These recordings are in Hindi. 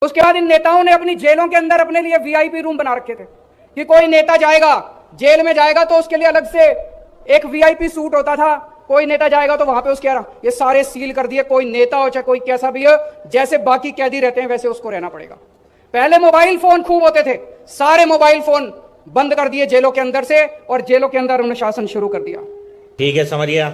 उसके बाद इन नेताओं ने अपनी जेलों के अंदर अपने लिए वीआईपी रूम बना रखे थे कि कोई नेता जाएगा जेल में जाएगा तो उसके लिए अलग से एक वीआईपी सूट होता था, कोई नेता जाएगा तो वहां पे उसके ये सारे सील कर दिए। कोई नेता हो चाहे कोई कैसा भी हो, जैसे बाकी कैदी रहते हैं वैसे उसको रहना पड़ेगा। पहले मोबाइल फोन खूब होते थे, सारे मोबाइल फोन बंद कर दिए जेलों के अंदर से, और जेलों के अंदर अनुशासन शुरू कर दिया। ठीक है, समझ गया।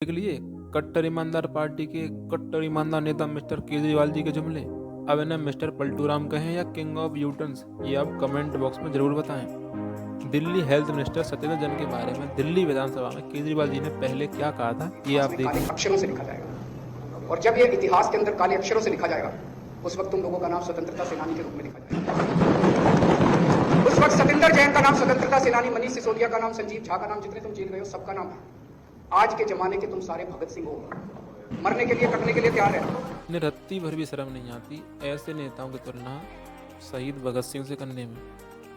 के लिए कट्टर ईमानदार पार्टी के कट्टर ईमानदार नेता मिस्टर केजरीवाल जी के जुमले। अब इन्हें मिस्टर पलटूराम कहें या किंग ऑफ यूटर्न्स, ये आप कमेंट बॉक्स में जरूर बताएं। दिल्ली हेल्थ मिनिस्टर सत्येंद्र जैन के बारे में दिल्ली विधानसभा में केजरीवाल जी ने पहले क्या कहा था, ये आप देखिए। अक्षरों से लिखा जाएगा, और जब ये इतिहास के अंदर काले अक्षरों से लिखा जाएगा उस वक्त तुम लोगों का नाम स्वतंत्रता सेनानी के रूप में लिखा जाएगा। उस वक्त सत्येंद्र जैन का नाम स्वतंत्रता सेनानी, मनीष सिसोदिया का नाम, संजीव झा का नाम, जितने तुम जेल गए हो सबका नाम है। आज के जमाने के तुम सारे भगत सिंह हो, मरने के लिए कटने के लिए तैयार है। इन्हें रत्ती भर भी शर्म नहीं आती ऐसे नेताओं की तुलना शहीद भगत सिंह से करने में।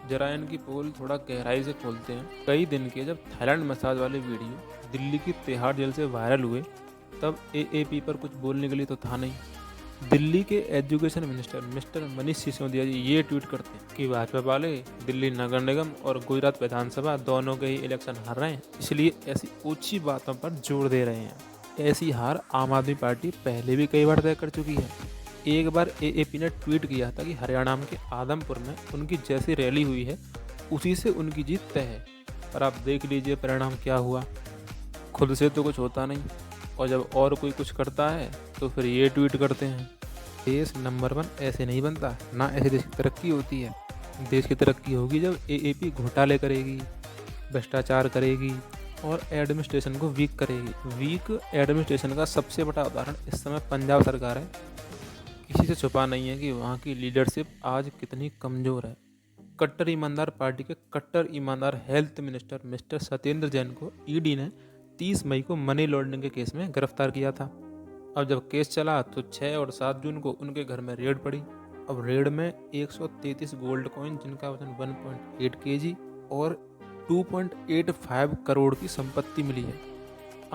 जरा इनकी पोल थोड़ा गहराई से खोलते हैं। कई दिन के जब थाईलैंड मसाज वाले वीडियो दिल्ली की तिहाड़ जेल से वायरल हुए तब एएपी पर कुछ बोलने के लिए तो था नहीं। दिल्ली के education minister mister Manish Sisodia ji ये ट्वीट करते हैं कि भाजपा वाले दिल्ली नगर निगम और गुजरात विधानसभा दोनों के ही इलेक्शन हार रहे हैं, इसलिए ऐसी ऊंची बातों पर जोर दे रहे हैं। ऐसी हार आम आदमी पार्टी पहले भी कई बार तय कर चुकी है। एक बार एएपी ने ट्वीट किया था कि हरियाणा के आदमपुर में उनकी जैसी रैली हुई है उसी से उनकी जीत तय है, पर आप देख लीजिए परिणाम क्या हुआ। खुद से तो कुछ होता नहीं, और जब और कोई कुछ करता है तो फिर ये ट्वीट करते हैं। देश नंबर 1 ऐसे नहीं बनता, ना ऐसे देश की तरक्की होती है। देश की तरक्की होगी जब एएपी घोटाले करेगी, भ्रष्टाचार करेगी और एडमिनिस्ट्रेशन को वीक करेगी। वीक एडमिनिस्ट्रेशन का सबसे बड़ा उदाहरण इस समय पंजाब सरकार है। किसी से छुपा नहीं है कि वहाँ की लीडरशिप आज कितनी कमज़ोर है। कट्टर ईमानदार पार्टी के कट्टर ईमानदार health minister mister Satyendra Jain को ईडी ने 30 मई को मनी लॉन्ड्रिंग के केस में गिरफ्तार किया था। अब जब केस चला तो 6 और 7 जून को उनके घर में रेड पड़ी। अब रेड में 133 गोल्ड कॉइन जिनका वजन 1.8 kg और 2.85 करोड़ की संपत्ति मिली है।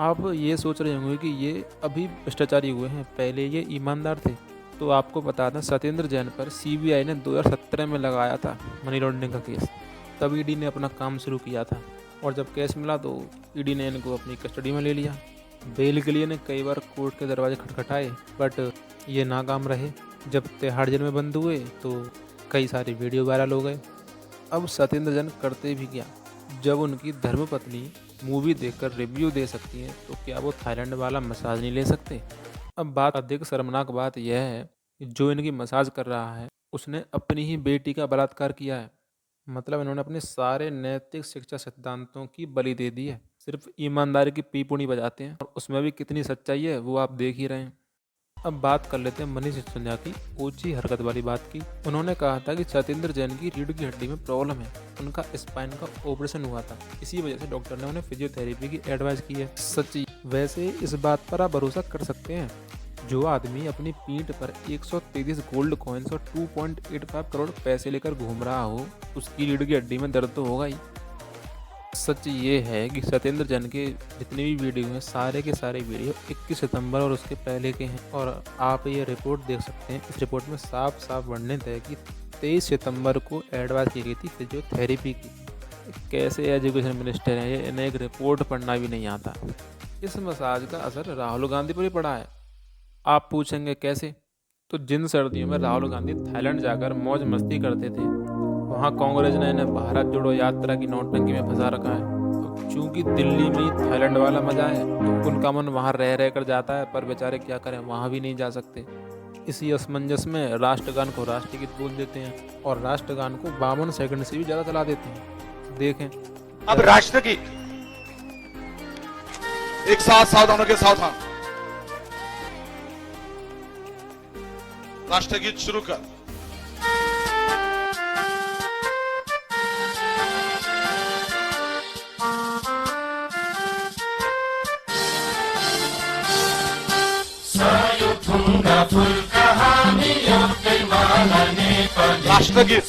आप ये सोच रहे होंगे कि ये अभी भ्रष्टाचारी हुए हैं, पहले ये ईमानदार थे। तो आपको बता दें सत्येंद्र जैन पर सीबीआई ने 2017 में लगाया था मनी लॉन्ड्रिंग का केस। तब ईडी ने अपना काम शुरू किया था, और जब केस मिला तो ईडी ने इनको अपनी कस्टडी में ले लिया। बेल के लिए ने कई बार कोर्ट के दरवाजे खटखटाए, बट ये नाकाम रहे। जब तिहाड़ जेल में बंद हुए तो कई सारे वीडियो वायरल हो गए। अब सत्येंद्र जैन करते भी क्या, जब उनकी धर्मपत्नी मूवी देखकर रिव्यू दे सकती हैं तो क्या वो थाईलैंड वाला मसाज नहीं ले सकते। अब बात अधिक शर्मनाक बात यह है कि जो इनकी मसाज कर रहा है उसने अपनी ही बेटी का बलात्कार किया है। मतलब इन्होंने अपने सारे नैतिक शिक्षा सिद्धांतों की बलि दे दी है। सिर्फ ईमानदारी की पीपुनी बजाते हैं, और उसमें भी कितनी सच्चाई है वो आप देख ही रहे हैं। अब बात कर लेते हैं मनीष सिसोदिया की ऊंची हरकत वाली बात की। उन्होंने कहा था कि सत्येंद्र जैन की रीढ़ की हड्डी में प्रॉब्लम है, उनका स्पाइन का ऑपरेशन हुआ था, इसी वजह से डॉक्टर ने उन्हें फिजियोथेरेपी की एडवाइस की है। सच्ची वैसे इस बात पर आप भरोसा कर सकते हैं, जो आदमी अपनी पीठ पर 133 गोल्ड कॉइन्स और 2.85 करोड़ पैसे लेकर घूम रहा हो उसकी रीढ़ की हड्डी में दर्द तो होगा ही। सच ये है कि सत्येंद्र जैन के जितने भी वीडियो हैं सारे के सारे वीडियो 21 सितंबर और उसके पहले के हैं, और आप ये रिपोर्ट देख सकते हैं। इस रिपोर्ट में साफ साफ वर्णित है कि 23 सितंबर को एडवाइस की गई थी फिजियोथेरेपी की। कैसे एजुकेशन मिनिस्टर हैं ये, इन्हें एक रिपोर्ट पढ़ना भी नहीं आता। इस मसाज का असर राहुल गांधी पर ही पड़ा है। आप पूछेंगे कैसे, तो जिन सर्दियों में राहुल गांधी थाईलैंड जाकर मौज मस्ती करते थे वहाँ कांग्रेस ने इन्हें भारत जोड़ो यात्रा की नौटंकी में फंसा रखा है। अब चूंकि दिल्ली में ही थाईलैंड वाला मजा है तो उनका मन वहाँ रह कर जाता है, पर बेचारे क्या करें वहाँ भी नहीं जा सकते। इसी असमंजस में राष्ट्रगान को राष्ट्रगीत बोल देते हैं और राष्ट्रगान को 52 सेकंड से भी ज्यादा चला देते हैं। देखें अब राष्ट्रगीत एक साथ सावधानों के साथ, राष्ट्रगीत शुरू कर। Sayutunga राष्ट्रगीत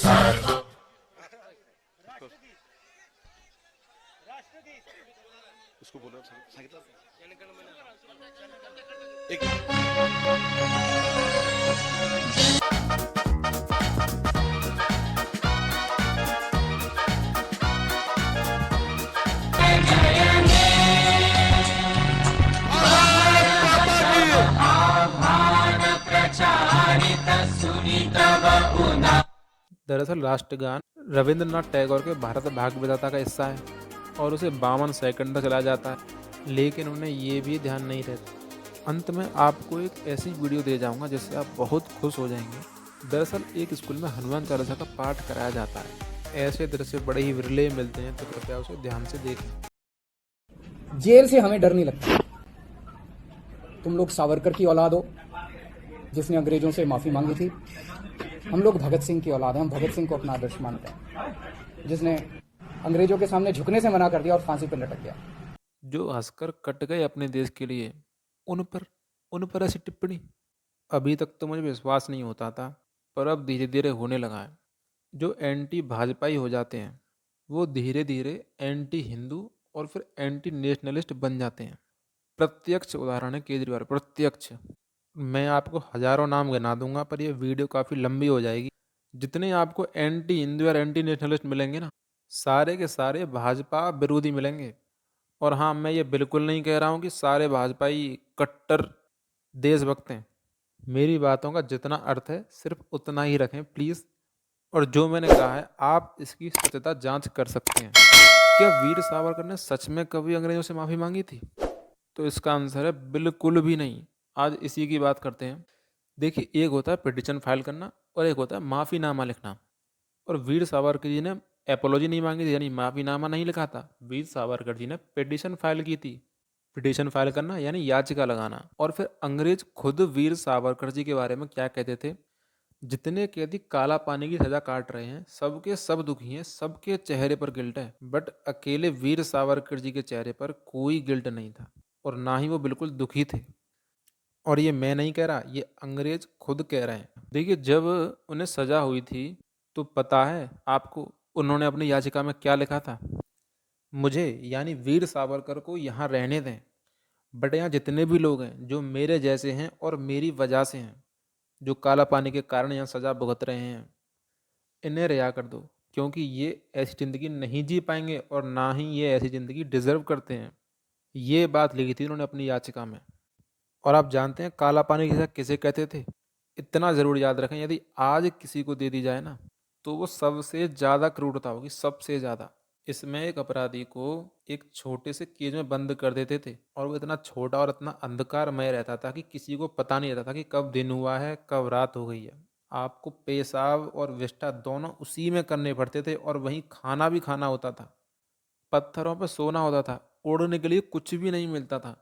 उसको बोलो सांगितलं एक दरअसल राष्ट्रगान रविंद्रनाथ टैगोर के भारत भाग विधाता का हिस्सा है और उसे 52 सेकंड तक चला जाता है, लेकिन उन्हें ये भी ध्यान नहीं रहता। अंत में आपको एक ऐसी वीडियो दे जाऊंगा जिससे आप बहुत खुश हो जाएंगे। दरअसल एक स्कूल में हनुमान चालीसा का पाठ कराया जाता है। ऐसे दृश्य बड़े ही विरले मिलते हैं, तो कृपया उसे ध्यान से देखें। जेल से हमें डर नहीं लगता। तुम लोग सावरकर की औलाद हो जिसने अंग्रेजों से माफी मांगी थी। हम लोग भगत सिंह की औलाद हैं। हम भगत सिंह को अपना आदर्श मानते हैं, जिसने अंग्रेजों के सामने झुकने से मना कर दिया और फांसी पर लटक गया। जो हंसकर कट गए अपने देश के लिए, उन पर ऐसी टिप्पणी। अभी तक तो मुझे विश्वास नहीं होता था, पर अब धीरे धीरे होने लगा है। जो एंटी भाजपाई हो जाते हैं वो धीरे धीरे एंटी हिंदू और फिर एंटी नेशनलिस्ट बन जाते हैं। प्रत्यक्ष उदाहरण है केजरीवाल, प्रत्यक्ष। मैं आपको हजारों नाम गिना दूंगा, पर यह वीडियो काफ़ी लंबी हो जाएगी। जितने आपको एंटी हिंदू और एंटी नेशनलिस्ट मिलेंगे ना, सारे के सारे भाजपा विरोधी मिलेंगे। और हाँ, मैं ये बिल्कुल नहीं कह रहा हूँ कि सारे भाजपाई कट्टर देशभक्त हैं। मेरी बातों का जितना अर्थ है सिर्फ उतना ही रखें प्लीज़। और जो मैंने कहा है आप इसकी सत्यता जांच कर सकते हैं। क्या वीर सावरकर ने सच में कभी अंग्रेजों से माफ़ी मांगी थी? तो इसका आंसर है बिल्कुल भी नहीं। आज इसी की बात करते हैं। देखिए, एक होता है पिटीशन फाइल करना और एक होता है माफ़ीनामा लिखना। और वीर सावरकर जी ने एपोलॉजी नहीं मांगी थी, यानी माफ़ीनामा नहीं लिखा था। वीर सावरकर जी ने पिटीशन फाइल की थी। पिटीशन फाइल करना यानी याचिका लगाना। और फिर अंग्रेज खुद वीर सावरकर जी के बारे में क्या कहते थे? जितने कैदी काला पानी की सजा काट रहे हैं सबके सब दुखी हैं, सबके चेहरे पर गिल्ट है, बट अकेले वीर सावरकर जी के चेहरे पर कोई गिल्ट नहीं था और ना ही वो बिल्कुल दुखी थे। और ये मैं नहीं कह रहा, ये अंग्रेज खुद कह रहे हैं। देखिए, जब उन्हें सजा हुई थी तो पता है आपको उन्होंने अपनी याचिका में क्या लिखा था? मुझे यानी वीर सावरकर को यहाँ रहने दें, बट यहाँ जितने भी लोग हैं जो मेरे जैसे हैं और मेरी वजह से हैं, जो काला पानी के कारण यहाँ सजा भुगत रहे हैं, इन्हें रिहा कर दो, क्योंकि ये ऐसी ज़िंदगी नहीं जी पाएंगे और ना ही ये ऐसी ज़िंदगी डिजर्व करते हैं। ये बात लिखी थी उन्होंने अपनी याचिका में। और आप जानते हैं काला पानी की सजा किसे कहते थे? इतना ज़रूर याद रखें, यदि आज किसी को दे दी जाए ना, तो वो सबसे ज़्यादा क्रूरता होगी, सबसे ज़्यादा। इसमें एक अपराधी को एक छोटे से केज में बंद कर देते थे और वो इतना छोटा और इतना अंधकारमय रहता था कि किसी को पता नहीं रहता था कि कब दिन हुआ है, कब रात हो गई है। आपको पेशाब और विष्ठा दोनों उसी में करने पड़ते थे और वहीं खाना भी खाना होता था। पत्थरों पर सोना होता था, ओढ़ने के लिए कुछ भी नहीं मिलता था,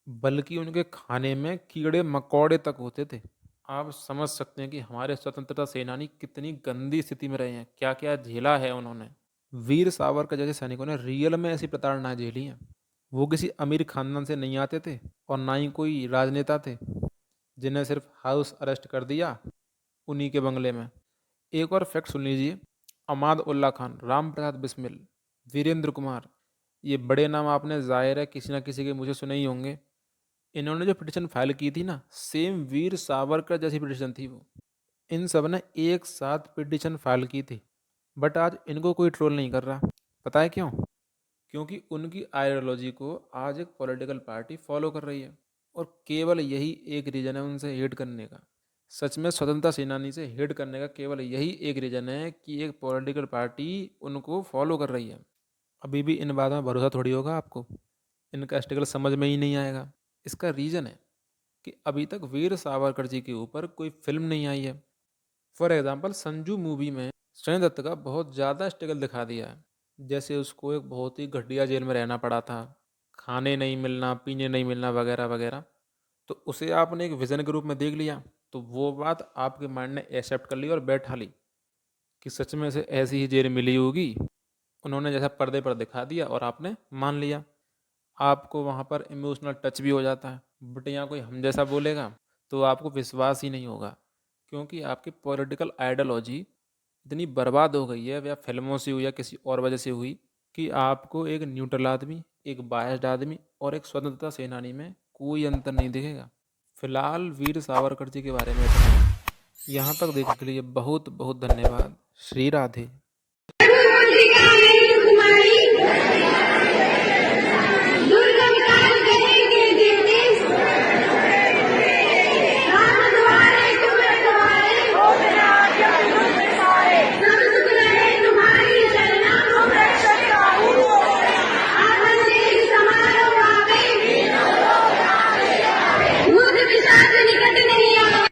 बल्कि उनके खाने में कीड़े मकोड़े तक होते थे। आप समझ सकते हैं कि हमारे स्वतंत्रता सेनानी कितनी गंदी स्थिति में रहे हैं, क्या क्या झेला है उन्होंने। वीर सावरकर जैसे सैनिकों ने रियल में ऐसी प्रताड़ना झेली है। वो किसी अमीर खानदान से नहीं आते थे और ना ही कोई राजनेता थे जिन्हें सिर्फ हाउस अरेस्ट कर दिया उन्हीं के बंगले में। एक और फैक्ट सुन लीजिए, अमाद उल्ला खान, राम प्रसाद बिस्मिल, वीरेंद्र कुमार, ये बड़े नाम आपने जाहिर है किसी ना किसी के मुझे सुने ही होंगे। इन्होंने जो पिटीशन फाइल की थी ना, सेम वीर सावरकर जैसी पिटीशन थी वो। इन सब ने एक साथ पिटीशन फाइल की थी, बट आज इनको कोई ट्रोल नहीं कर रहा। पता है क्यों? क्योंकि उनकी आइडियोलॉजी को आज एक पॉलिटिकल पार्टी फॉलो कर रही है और केवल यही एक रीज़न है उनसे हेट करने का। सच में स्वतंत्रता सेनानी से हेट करने का केवल यही एक रीज़न है कि एक पॉलिटिकल पार्टी उनको फॉलो कर रही है। अभी भी इन बातों में भरोसा थोड़ी होगा आपको, इनका स्ट्रगल समझ में ही नहीं आएगा। इसका रीज़न है कि अभी तक वीर सावरकर जी के ऊपर कोई फिल्म नहीं आई है। फॉर एग्जाम्पल, संजू मूवी में संजय दत्त का बहुत ज़्यादा स्ट्रगल दिखा दिया है। जैसे उसको एक बहुत ही घटिया जेल में रहना पड़ा था, खाने नहीं मिलना, पीने नहीं मिलना, वगैरह वगैरह। तो उसे आपने एक विज़न के रूप में देख लिया, तो वो बात आपके माइंड ने एक्सेप्ट कर ली और बैठा ली कि सच में से ऐसी ही जेल मिली होगी। उन्होंने जैसा पर्दे पर दिखा दिया और आपने मान लिया। आपको वहाँ पर इमोशनल टच भी हो जाता है, बट यहाँ कोई हम जैसा बोलेगा तो आपको विश्वास ही नहीं होगा, क्योंकि आपकी पॉलिटिकल आइडियोलॉजी इतनी बर्बाद हो गई है, या फिल्मों से हुई या किसी और वजह से हुई, कि आपको एक न्यूट्रल आदमी, एक बायस्ड आदमी और एक स्वतंत्रता सेनानी में कोई अंतर नहीं दिखेगा। फिलहाल वीर सावरकर जी के बारे में इतना ही। यहाँ तक देखने के लिए बहुत बहुत धन्यवाद। श्री राधे।